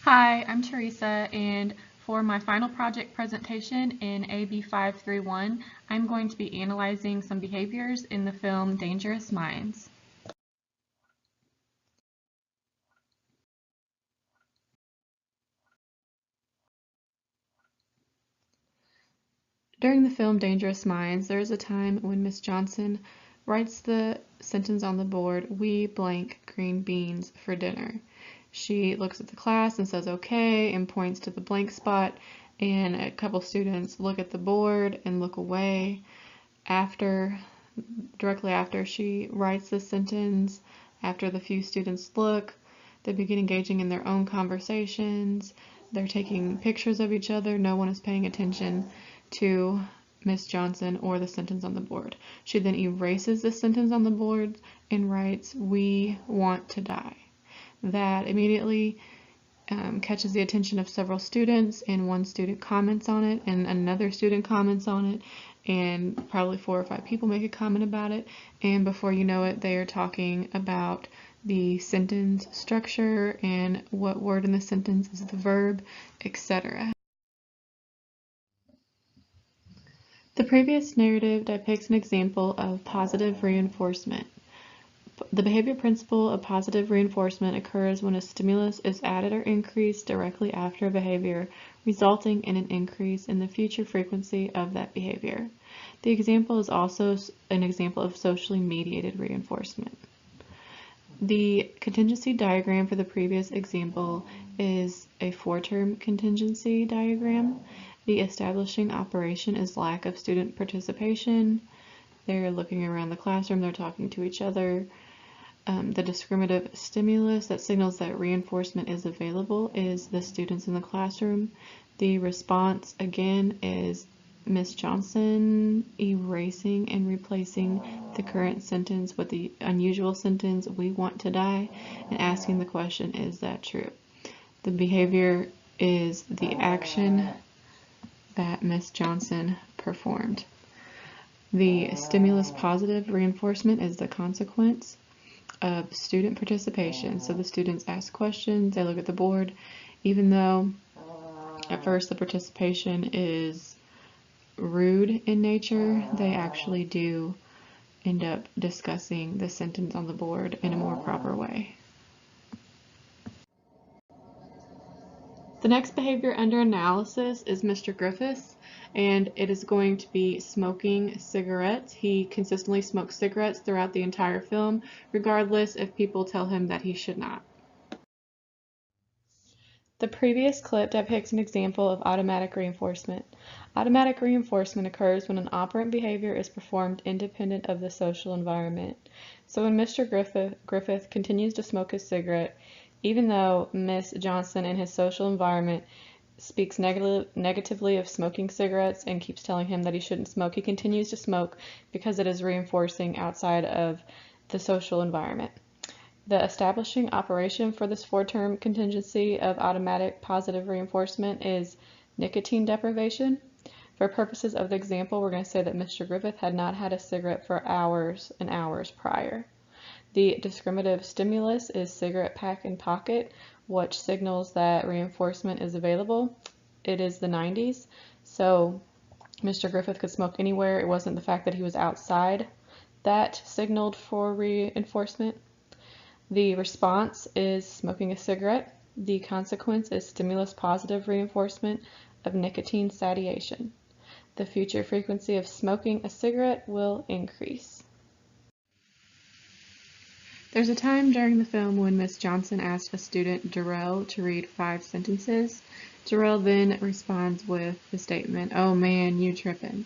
Hi, I'm Teresa, and for my final project presentation in AB5310, I'm going to be analyzing some behaviors in the film Dangerous Minds. During the film Dangerous Minds, there is a time when Miss Johnson writes the sentence on the board, "We blank green beans for dinner." She looks at the class and says okay and points to the blank spot, and a couple students look at the board and look away. Directly after she writes this sentence, after the few students look, they begin engaging in their own conversations. They're taking pictures of each other. No one is paying attention to Miss Johnson or the sentence on the board. She then erases the sentence on the board and writes, "We want to die." That immediately catches the attention of several students, and one student comments on it, and another student comments on it, and probably 4 or 5 people make a comment about it, and before you know it, they are talking about the sentence structure and what word in the sentence is the verb, etc. The previous narrative depicts an example of positive reinforcement. The behavior principle of positive reinforcement occurs when a stimulus is added or increased directly after a behavior, resulting in an increase in the future frequency of that behavior. The example is also an example of socially mediated reinforcement. The contingency diagram for the previous example is a 4-term contingency diagram. The establishing operation is lack of student participation. They're looking around the classroom, they're talking to each other. The discriminative stimulus that signals that reinforcement is available is the students in the classroom. The response, again, is Miss Johnson erasing and replacing the current sentence with the unusual sentence, "We want to die," and asking the question, "Is that true?" The behavior is the action that Miss Johnson performed. The stimulus positive reinforcement is the consequence of student participation. So the students ask questions, they look at the board, even though at first the participation is rude in nature, they actually do end up discussing the sentence on the board in a more proper way. The next behavior under analysis is Mr. Griffith's, and it is going to be smoking cigarettes. He consistently smokes cigarettes throughout the entire film, regardless if people tell him that he should not. The previous clip depicts an example of automatic reinforcement. Automatic reinforcement occurs when an operant behavior is performed independent of the social environment. So when Mr. Griffith continues to smoke his cigarette, even though Miss Johnson in his social environment speaks negatively of smoking cigarettes and keeps telling him that he shouldn't smoke, he continues to smoke because it is reinforcing outside of the social environment. The establishing operation for this 4-term contingency of automatic positive reinforcement is nicotine deprivation. For purposes of the example, we're going to say that Mr. Griffith had not had a cigarette for hours and hours prior. The discriminative stimulus is cigarette pack and pocket, which signals that reinforcement is available. It is the 90s, so Mr. Griffith could smoke anywhere. It wasn't the fact that he was outside that signaled for reinforcement. The response is smoking a cigarette. The consequence is stimulus positive reinforcement of nicotine satiation. The future frequency of smoking a cigarette will increase. There's a time during the film when Miss Johnson asked a student, Darrell, to read 5 sentences. Darrell then responds with the statement, "Oh man, you trippin'."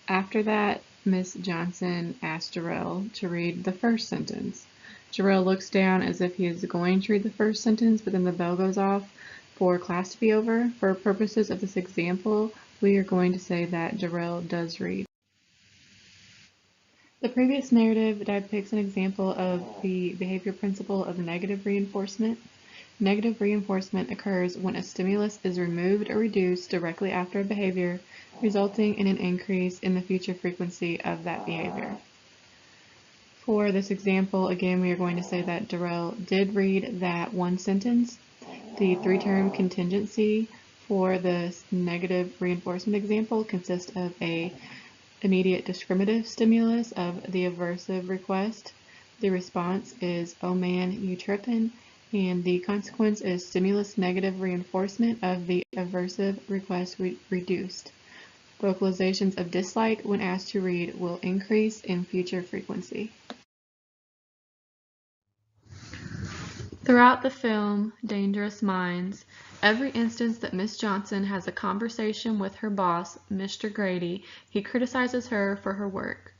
After that, Miss Johnson asked Darrell to read the first sentence. Jarrell looks down as if he is going to read the first sentence, but then the bell goes off for class to be over. For purposes of this example, we are going to say that Jarrell does read. The previous narrative depicts an example of the behavior principle of negative reinforcement. Negative reinforcement occurs when a stimulus is removed or reduced directly after a behavior, resulting in an increase in the future frequency of that behavior. For this example, again, we are going to say that Darrell did read that one sentence. The three-term contingency for the negative reinforcement example consists of a immediate discriminative stimulus of the aversive request. The response is, "Oh man, you trippin'," and the consequence is stimulus negative reinforcement of the aversive request reduced. Vocalizations of dislike when asked to read will increase in future frequency. Throughout the film, Dangerous Minds, every instance that Miss Johnson has a conversation with her boss, Mr. Grady, he criticizes her for her work.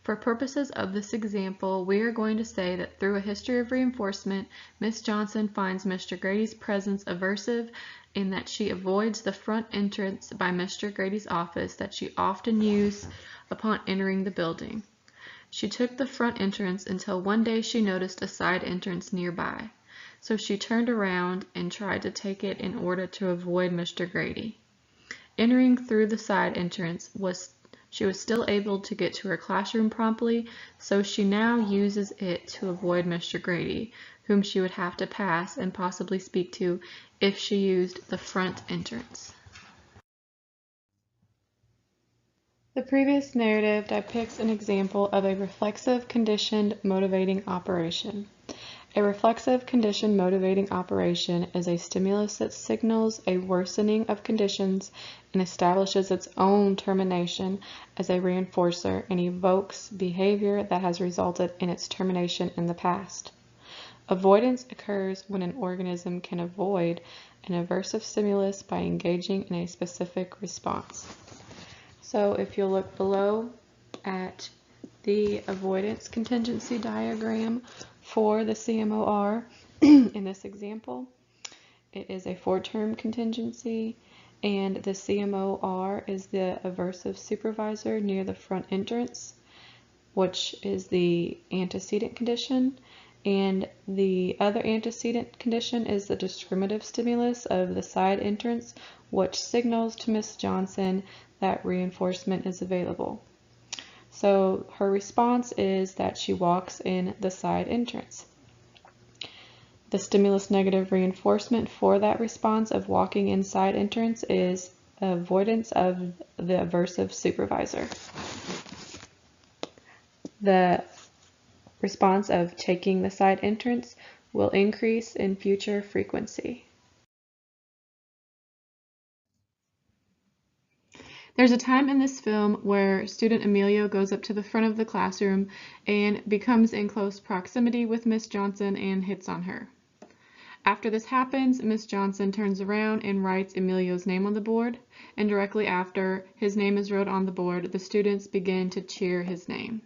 For purposes of this example, we are going to say that through a history of reinforcement, Miss Johnson finds Mr. Grady's presence aversive in that she avoids the front entrance by Mr. Grady's office that she often used upon entering the building. She took the front entrance until one day she noticed a side entrance nearby. So she turned around and tried to take it in order to avoid Mr. Grady. Entering through the side entrance, she was still able to get to her classroom promptly, so she now uses it to avoid Mr. Grady, whom she would have to pass and possibly speak to if she used the front entrance. The previous narrative depicts an example of a reflexive conditioned motivating operation. A reflexive conditioned motivating operation is a stimulus that signals a worsening of conditions and establishes its own termination as a reinforcer and evokes behavior that has resulted in its termination in the past. Avoidance occurs when an organism can avoid an aversive stimulus by engaging in a specific response. So if you'll look below at the avoidance contingency diagram for the CMOR in this example, it is a 4-term contingency, and the CMOR is the aversive supervisor near the front entrance, which is the antecedent condition, and the other antecedent condition is the discriminative stimulus of the side entrance, which signals to Miss Johnson that reinforcement is available. So her response is that she walks in the side entrance. The stimulus negative reinforcement for that response of walking in side entrance is avoidance of the aversive supervisor. The response of taking the side entrance will increase in future frequency. There's a time in this film where student Emilio goes up to the front of the classroom and becomes in close proximity with Miss Johnson and hits on her. After this happens, Miss Johnson turns around and writes Emilio's name on the board, and directly after his name is wrote on the board, the students begin to cheer his name.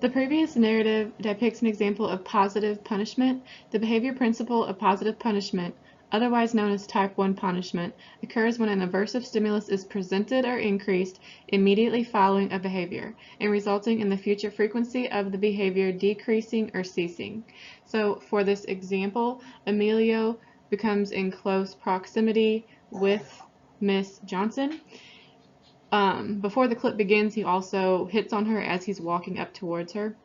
The previous narrative depicts an example of positive punishment. The behavior principle of positive punishment, otherwise known as type 1 punishment, occurs when an aversive stimulus is presented or increased immediately following a behavior and resulting in the future frequency of the behavior decreasing or ceasing. So for this example, Emilio becomes in close proximity with Miss Johnson. Before the clip begins, he also hits on her as he's walking up towards her.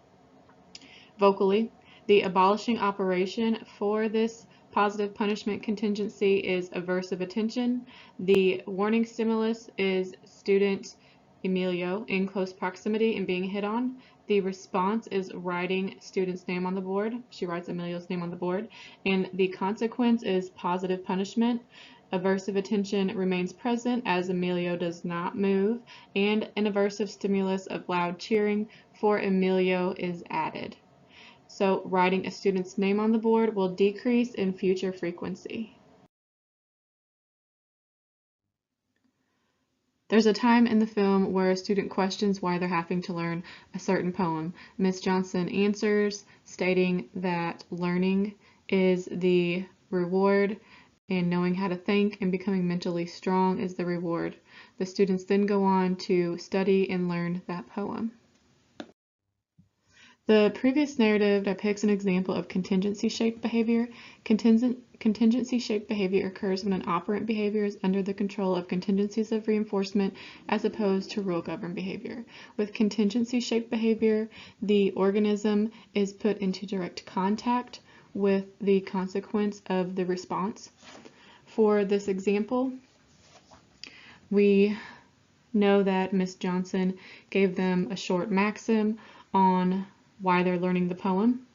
Vocally, the abolishing operation for this positive punishment contingency is aversive attention. The warning stimulus is student Emilio in close proximity and being hit on. The response is writing student's name on the board. She writes Emilio's name on the board. And the consequence is positive punishment. Aversive attention remains present as Emilio does not move, and an aversive stimulus of loud cheering for Emilio is added. So writing a student's name on the board will decrease in future frequency. There's a time in the film where a student questions why they're having to learn a certain poem. Miss Johnson answers, stating that learning is the reward and knowing how to think and becoming mentally strong is the reward. The students then go on to study and learn that poem. The previous narrative depicts an example of contingency-shaped behavior. Contingency-shaped behavior occurs when an operant behavior is under the control of contingencies of reinforcement as opposed to rule-governed behavior. With contingency-shaped behavior, the organism is put into direct contact with the consequence of the response. For this example, we know that Ms. Johnson gave them a short maxim on why they're learning the poem.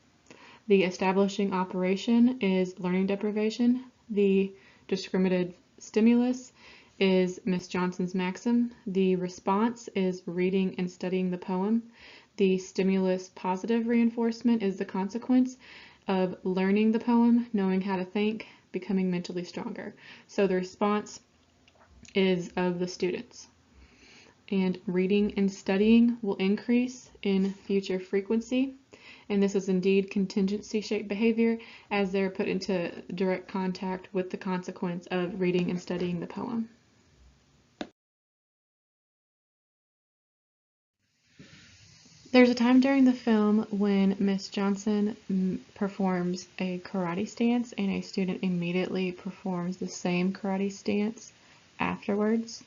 The establishing operation is learning deprivation. The discriminative stimulus is Ms. Johnson's maxim. The response is reading and studying the poem. The stimulus positive reinforcement is the consequence of learning the poem, knowing how to think, becoming mentally stronger. So the response is of the students. And reading and studying will increase in future frequency. And this is indeed contingency-shaped behavior as they're put into direct contact with the consequence of reading and studying the poem. There's a time during the film when Miss Johnson performs a karate stance and a student immediately performs the same karate stance afterwards.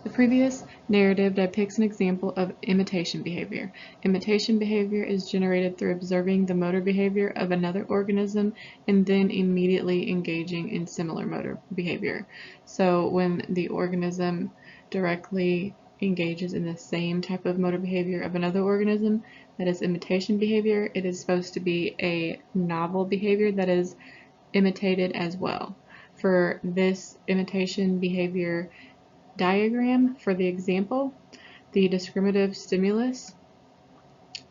The previous narrative depicts an example of imitation behavior. Imitation behavior is generated through observing the motor behavior of another organism and then immediately engaging in similar motor behavior. So when the organism directly engages in the same type of motor behavior of another organism, that is imitation behavior, it is supposed to be a novel behavior that is imitated as well. For this imitation behavior diagram for the example, the discriminative stimulus,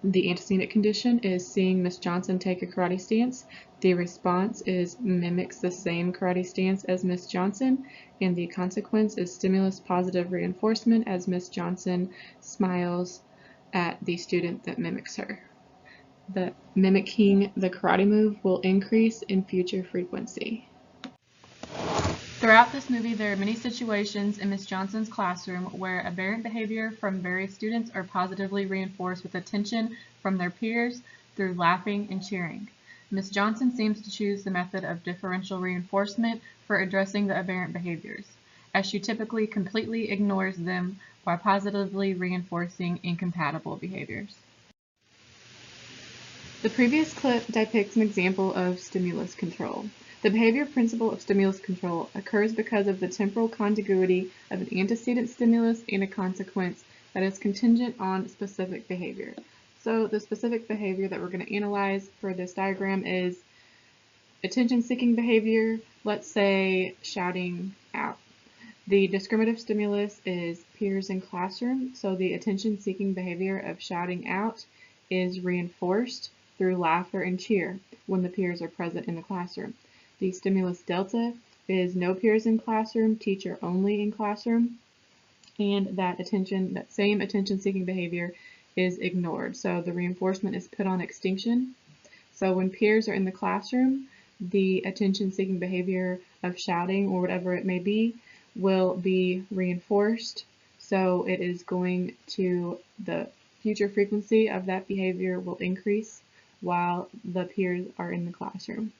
the antecedent condition is seeing Miss Johnson take a karate stance. The response is mimics the same karate stance as Miss Johnson, and the consequence is stimulus positive reinforcement as Miss Johnson smiles at the student that mimics her. The mimicking the karate move will increase in future frequency. Throughout this movie, there are many situations in Ms. Johnson's classroom where aberrant behavior from various students are positively reinforced with attention from their peers through laughing and cheering. Ms. Johnson seems to choose the method of differential reinforcement for addressing the aberrant behaviors, as she typically completely ignores them while positively reinforcing incompatible behaviors. The previous clip depicts an example of stimulus control. The behavior principle of stimulus control occurs because of the temporal contiguity of an antecedent stimulus and a consequence that is contingent on specific behavior. So the specific behavior that we're going to analyze for this diagram is attention-seeking behavior, let's say shouting out. The discriminative stimulus is peers in classroom, so the attention-seeking behavior of shouting out is reinforced through laughter and cheer when the peers are present in the classroom. The stimulus delta is no peers in classroom, teacher only in classroom, and that same attention-seeking behavior is ignored. So the reinforcement is put on extinction. So when peers are in the classroom, the attention-seeking behavior of shouting or whatever it may be will be reinforced. So it is going to, the future frequency of that behavior will increase while the peers are in the classroom.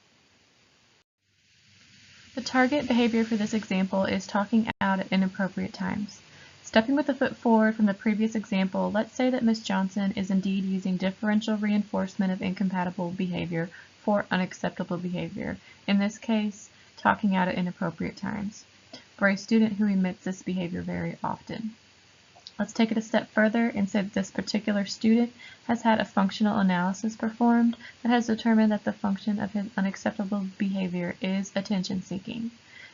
The target behavior for this example is talking out at inappropriate times. Stepping with a foot forward from the previous example, let's say that Ms. Johnson is indeed using differential reinforcement of incompatible behavior for unacceptable behavior, in this case, talking out at inappropriate times, for a student who emits this behavior very often. Let's take it a step further and say that this particular student has had a functional analysis performed that has determined that the function of his unacceptable behavior is attention-seeking.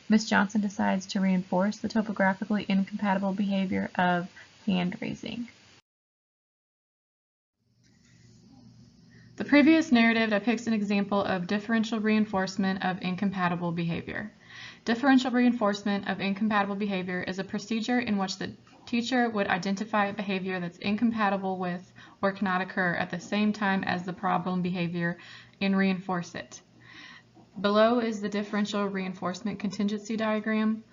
Ms. Johnson decides to reinforce the topographically incompatible behavior of hand raising. The previous narrative depicts an example of differential reinforcement of incompatible behavior. Differential reinforcement of incompatible behavior is a procedure in which the teacher would identify a behavior that's incompatible with or cannot occur at the same time as the problem behavior and reinforce it. Below is the differential reinforcement contingency diagram.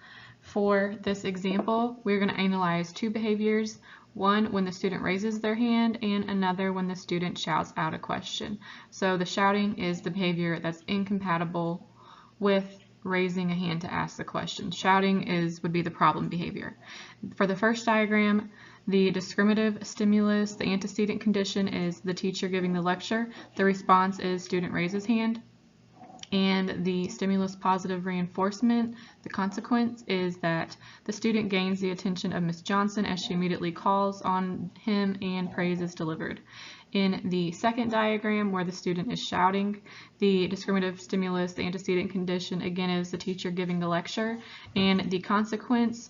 For this example, we're going to analyze two behaviors, one when the student raises their hand and another when the student shouts out a question. So the shouting is the behavior that's incompatible with raising a hand to ask the question. Shouting would be the problem behavior. For the first diagram, The discriminative stimulus, the antecedent condition, is the teacher giving the lecture. The response is student raises hand. And the stimulus positive reinforcement, the consequence is that the student gains the attention of Ms. Johnson as she immediately calls on him and praise is delivered. In the second diagram, where the student is shouting, the discriminative stimulus, the antecedent condition, again, is the teacher giving the lecture, and the consequence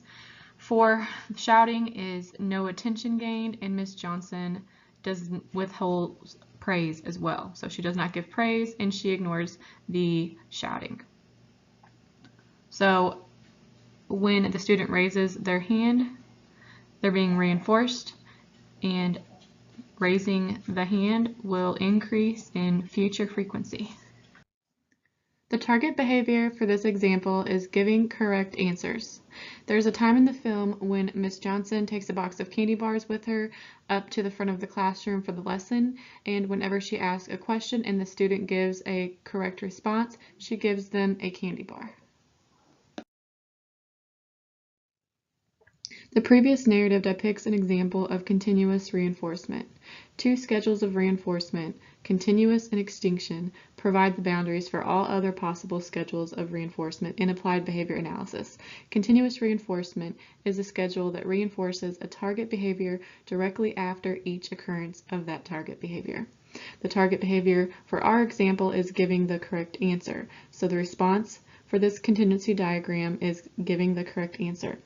for shouting is no attention gained, and Ms. Johnson does withhold praise as well. So she does not give praise and she ignores the shouting. So when the student raises their hand, they're being reinforced, and raising the hand will increase in future frequency. The target behavior for this example is giving correct answers. There's a time in the film when Miss Johnson takes a box of candy bars with her up to the front of the classroom for the lesson, and whenever she asks a question and the student gives a correct response, she gives them a candy bar. The previous narrative depicts an example of continuous reinforcement. Two schedules of reinforcement, continuous and extinction, provide the boundaries for all other possible schedules of reinforcement in applied behavior analysis. Continuous reinforcement is a schedule that reinforces a target behavior directly after each occurrence of that target behavior. The target behavior for our example is giving the correct answer, so the response for this contingency diagram is giving the correct answer.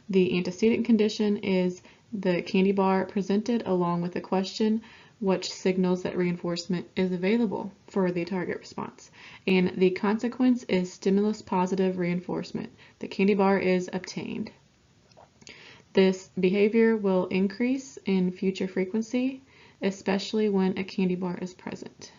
The antecedent condition is the candy bar presented along with a question, which signals that reinforcement is available for the target response. And the consequence is stimulus positive reinforcement. The candy bar is obtained. This behavior will increase in future frequency, especially when a candy bar is present.